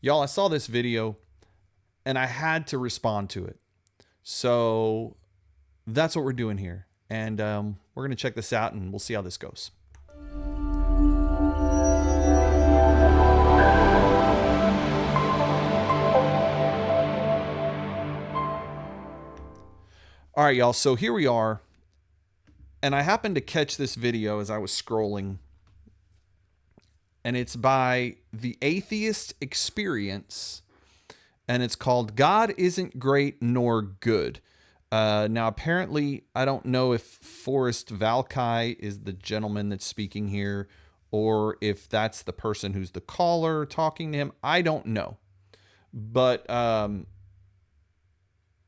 Y'all, I saw this video and I had to respond to it. So that's what we're doing here. And we're going to check this out and we'll see how this goes. All right, y'all. So here we are. And I happened to catch this video as I was scrolling. And it's by The Atheist Experience. And it's called God Isn't Great Nor Good. Now, apparently, I don't know if Forrest Valkai is the gentleman that's speaking here, or if that's the person who's the caller talking to him. I don't know. But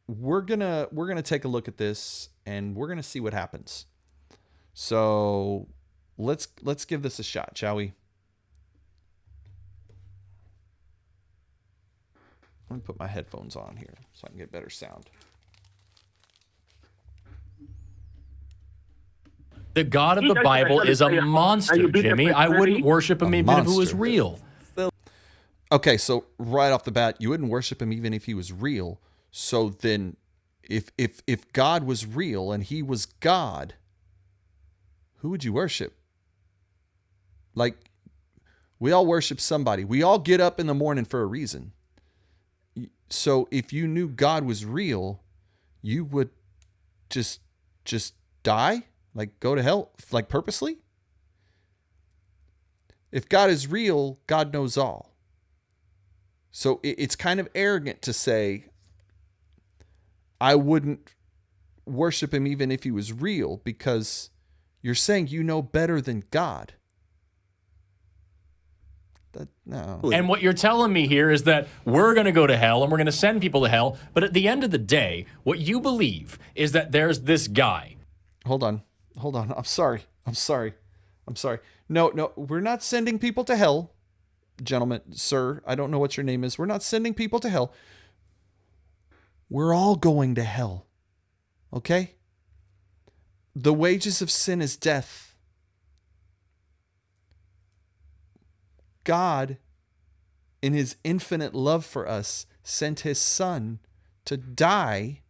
we're gonna take a look at this, and we're gonna see what happens. So let's give this a shot, shall we? Let me put my headphones on here so I can get better sound. The God of the Bible is a monster, Jimmy. I wouldn't worship him even if he was real. Okay, so right off the bat, you wouldn't worship him even if he was real. So then if God was real and he was God, who would you worship? Like, we all worship somebody. We all get up in the morning for a reason. So if you knew God was real, you would just die? Like, go to hell, like, purposely? If God is real, God knows all. So it's kind of arrogant to say, I wouldn't worship him even if he was real, because you're saying you know better than God. No. And what you're telling me here is that we're going to go to hell and we're going to send people to hell. But at the end of the day, what you believe is that there's this guy. Hold on. I'm sorry. No, we're not sending people to hell. Gentlemen, sir, I don't know what your name is. We're not sending people to hell. We're all going to hell. Okay? The wages of sin is death. God, in his infinite love for us, sent his son to die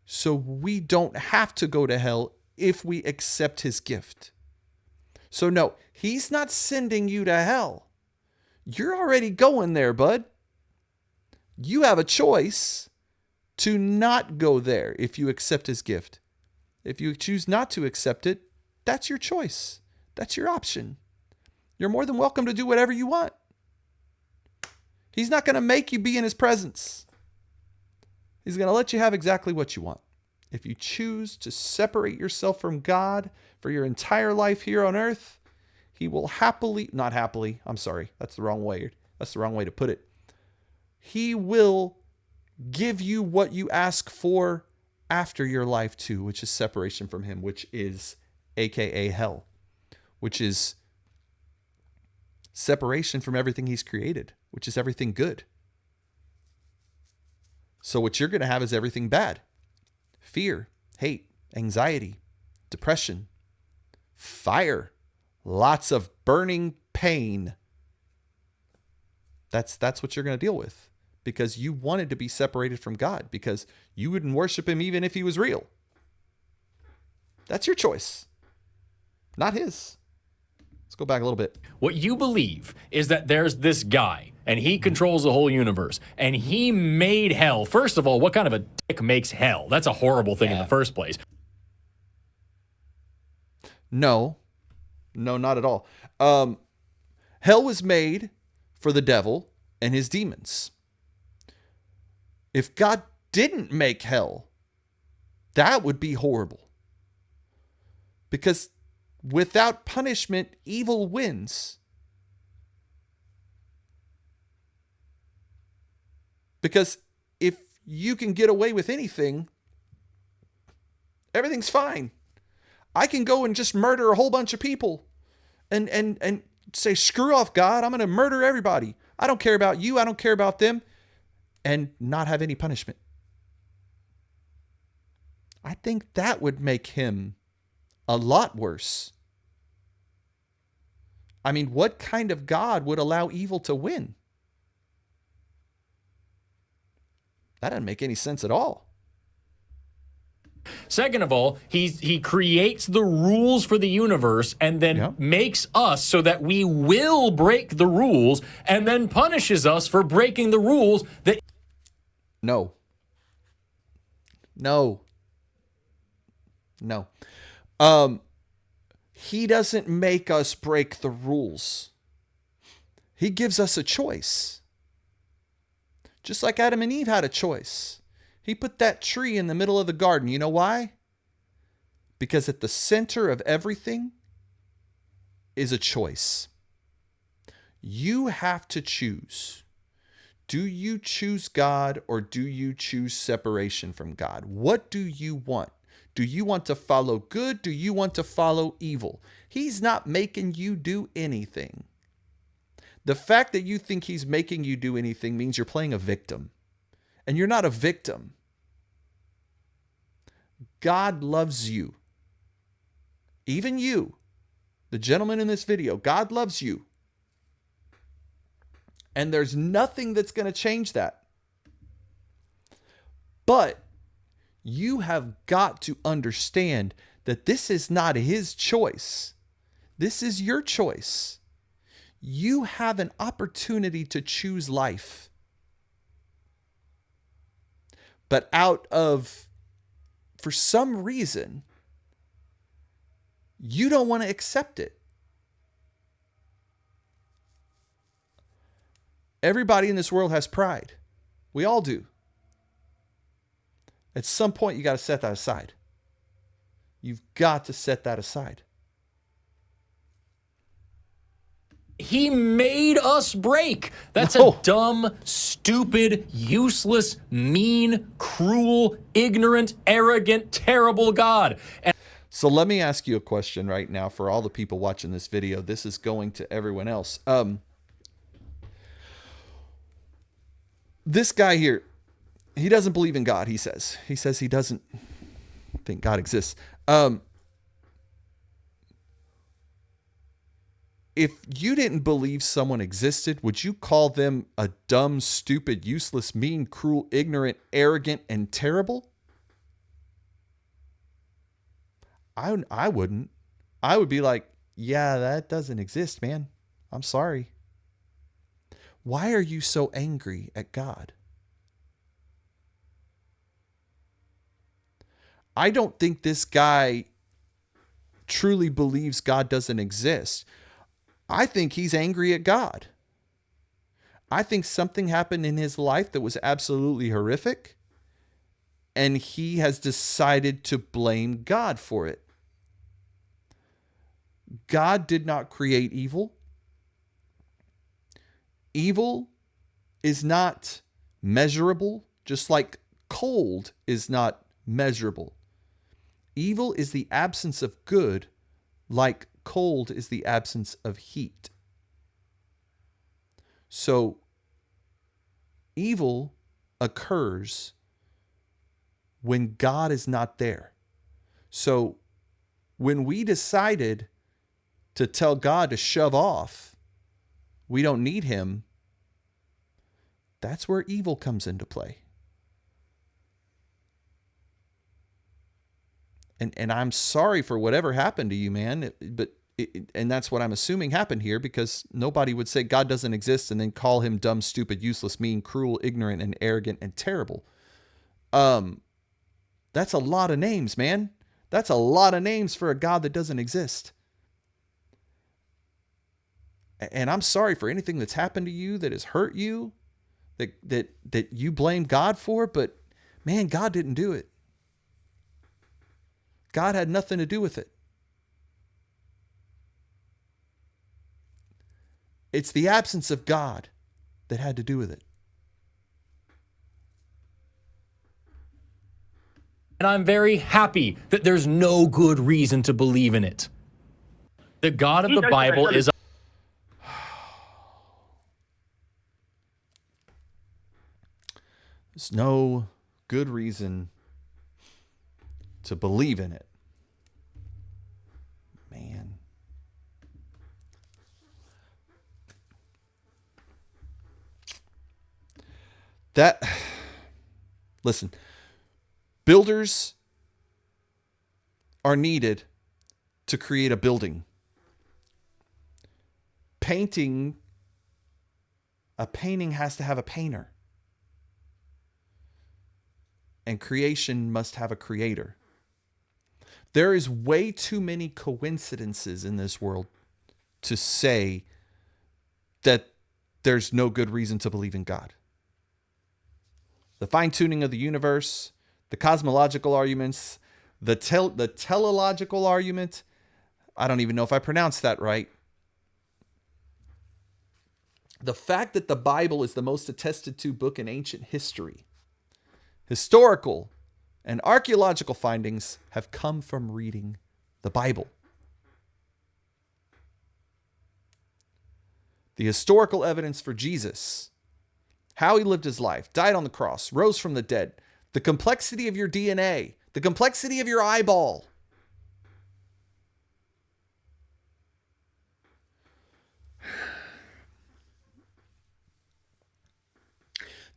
so we don't have to go to hell if we accept his gift. So no, he's not sending you to hell. You're already going there, bud. You have a choice to not go there if you accept his gift. If you choose not to accept it, that's your choice. That's your option. You're more than welcome to do whatever you want. He's not going to make you be in his presence. He's going to let you have exactly what you want. If you choose to separate yourself from God for your entire life here on earth, he will not happily, I'm sorry, that's the wrong way to put it. He will give you what you ask for after your life too, which is separation from him, which is AKA hell, which is separation from everything he's created, which is everything good. So what you're going to have is everything bad. Fear, hate, anxiety, depression, fire, lots of burning pain. That's what you're going to deal with, because you wanted to be separated from God, because you wouldn't worship him even if he was real. That's your choice, not his. Let's go back a little bit. What you believe is that there's this guy and he controls the whole universe and he made hell. First of all, what kind of a dick makes hell? That's a horrible thing in the first place. No, not at all. Hell was made for the devil and his demons. If God didn't make hell, that would be horrible. Because without punishment, evil wins. Because if you can get away with anything, everything's fine. I can go and just murder a whole bunch of people and say, screw off, God, I'm going to murder everybody. I don't care about you. I don't care about them. And not have any punishment. I think that would make him a lot worse. I mean, what kind of God would allow evil to win? That doesn't make any sense at all. Second of all, he creates the rules for the universe and then Yeah. makes us so that we will break the rules and then punishes us for breaking the rules that No. No. No. He doesn't make us break the rules. He gives us a choice. Just like Adam and Eve had a choice. He put that tree in the middle of the garden. You know why? Because at the center of everything is a choice. You have to choose. Do you choose God or do you choose separation from God? What do you want? Do you want to follow good? Do you want to follow evil? He's not making you do anything. The fact that you think he's making you do anything means you're playing a victim. And you're not a victim. God loves you. Even you, the gentleman in this video, God loves you. And there's nothing that's going to change that. But you have got to understand that this is not his choice. This is your choice. You have an opportunity to choose life. But for some reason, you don't want to accept it. Everybody in this world has pride. We all do. At some point, you got to set that aside. You've got to set that aside. he made us break. That's No. a dumb, stupid, useless, mean, cruel, ignorant, arrogant, terrible God. And So let me ask you a question right now for all the people watching this video. This is going to everyone else. This guy here, he doesn't believe in God, he says. He says he doesn't think God exists. If you didn't believe someone existed, would you call them a dumb, stupid, useless, mean, cruel, ignorant, arrogant, and terrible? I wouldn't. I would be like, yeah, that doesn't exist, man. I'm sorry. Why are you so angry at God? I don't think this guy truly believes God doesn't exist. I think he's angry at God. I think something happened in his life that was absolutely horrific, and he has decided to blame God for it. God did not create evil. Evil is not measurable, just like cold is not measurable. Evil is the absence of good, like cold is the absence of heat. So, evil occurs when God is not there. So, when we decided to tell God to shove off, we don't need him, that's where evil comes into play. And I'm sorry for whatever happened to you, man. And that's what I'm assuming happened here, because nobody would say God doesn't exist and then call him dumb, stupid, useless, mean, cruel, ignorant, and arrogant, and terrible. That's a lot of names, man. That's a lot of names for a God that doesn't exist. And I'm sorry for anything that's happened to you that has hurt you, that you blame God for, but man, God didn't do it. God had nothing to do with it. It's the absence of God that had to do with it. I'm very happy that there's no good reason to believe in it. The God of the Bible is There's no good reason to believe in it. Man. Listen, builders are needed to create a building. A painting has to have a painter. And creation must have a creator. There is way too many coincidences in this world to say that there's no good reason to believe in God. The fine-tuning of the universe, the cosmological arguments, the teleological argument, I don't even know if I pronounced that right. The fact that the Bible is the most attested to book in ancient history, historical and archaeological findings have come from reading the Bible. The historical evidence for Jesus, how he lived his life, died on the cross, rose from the dead, the complexity of your DNA, the complexity of your eyeball.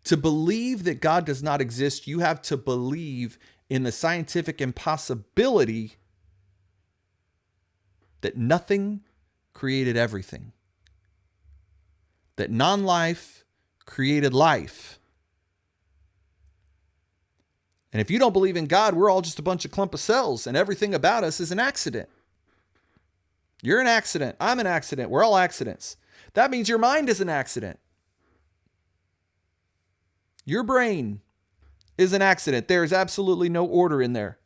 To believe that God does not exist, you have to believe in the scientific impossibility that nothing created everything, that non-life created life. And if you don't believe in God, we're all just a bunch of clump of cells, and everything about us is an accident. You're an accident. I'm an accident. We're all accidents. That means your mind is an accident. Your brain is an accident. There is absolutely no order in there.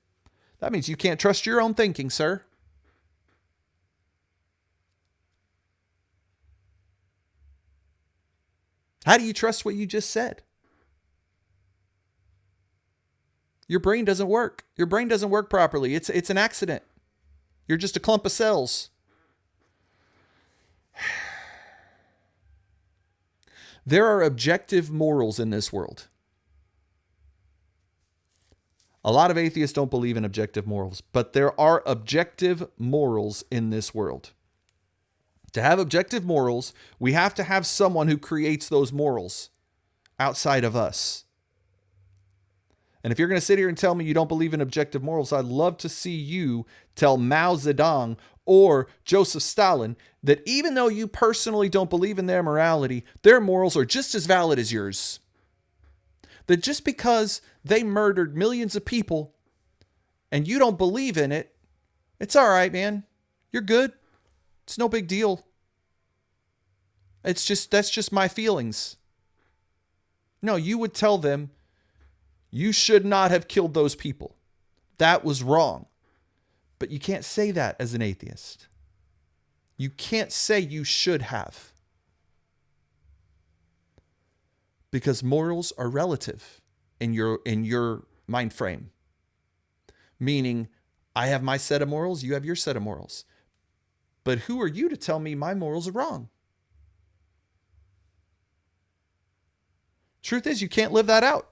That means you can't trust your own thinking, sir. How do you trust what you just said? Your brain doesn't work. Your brain doesn't work properly. It's an accident. You're just a clump of cells. There are objective morals in this world. A lot of atheists don't believe in objective morals, but there are objective morals in this world. To have objective morals, we have to have someone who creates those morals outside of us. And if you're going to sit here and tell me you don't believe in objective morals, I'd love to see you tell Mao Zedong or Joseph Stalin that even though you personally don't believe in their morality, their morals are just as valid as yours. That just because they murdered millions of people and you don't believe in it, it's all right, man. You're good. It's no big deal. That's just my feelings. No, you would tell them, you should not have killed those people. That was wrong. But you can't say that as an atheist. You can't say you should have. Because morals are relative in your mind frame. Meaning, I have my set of morals, you have your set of morals. But who are you to tell me my morals are wrong? Truth is, you can't live that out.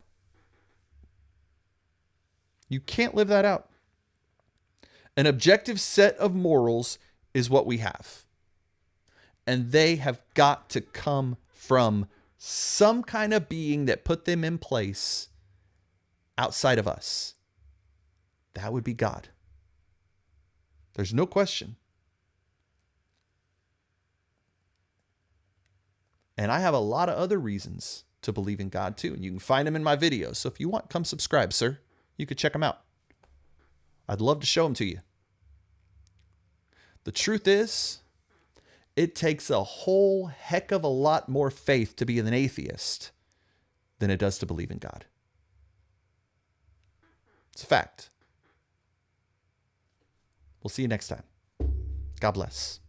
You can't live that out. An objective set of morals is what we have. And they have got to come from some kind of being that put them in place outside of us. That would be God. There's no question. And I have a lot of other reasons to believe in God too. And you can find them in my videos. So if you want, come subscribe, sir. You could check them out. I'd love to show them to you. The truth is, it takes a whole heck of a lot more faith to be an atheist than it does to believe in God. It's a fact. We'll see you next time. God bless.